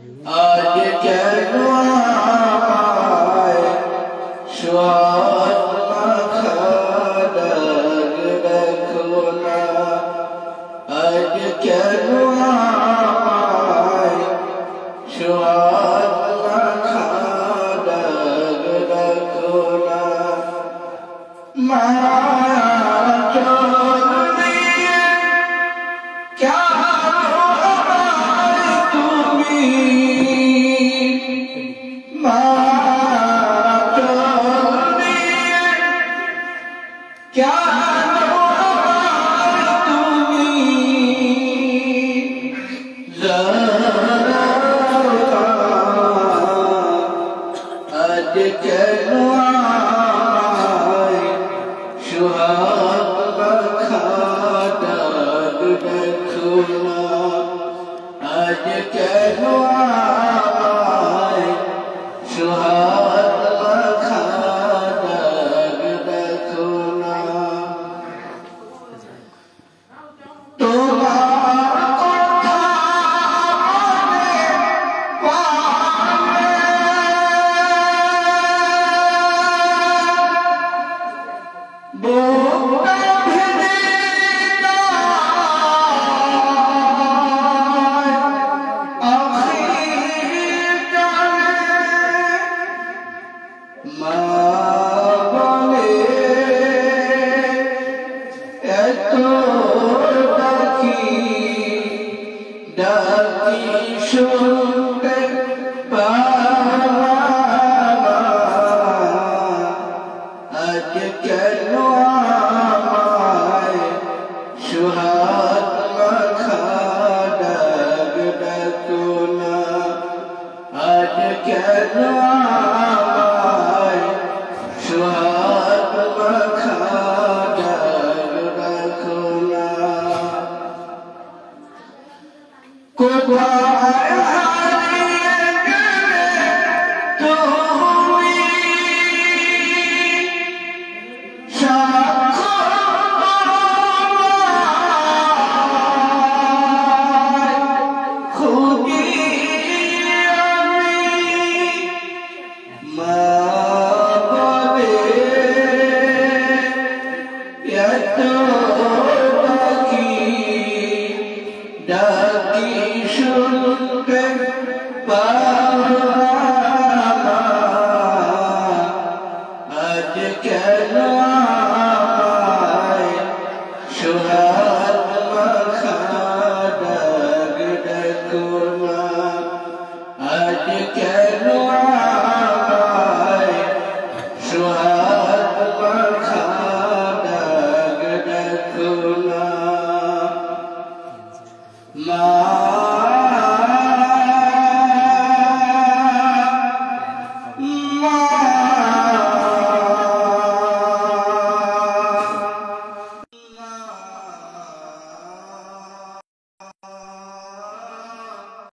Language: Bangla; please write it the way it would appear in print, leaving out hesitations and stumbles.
आज কেন আমায় সোহাগ মাখা ডাক দেখো না, আজ কেন আমায় সোহাগ মাখা ডাক দেখো না। মায়া চোখ দিয়ে কেন আমায় তুমি, মায়া চোখ দিয়ে কেন আমায় তুমি জানো, আজ কেন সোহাগ মাখা ডাক দেখো না, আজ কেন আমায় সোহাগ মাখা ডাক দেখো না। তোমার কথা মনে পড়ে, বুকটা ভেঙে যায় আখির জানে। মা বলে এত ডাকি ডাকি শুনতে পাওয়া না, আজ কেন আমায় সোহাগ মাখা ডাক দেখো না, আজ কেন আমায় সোহাগ মাখা ডাক দেখো না। কোথায় হারিয়ে গেলে তুমি, সাক্ষ্য আমায় খুঁজি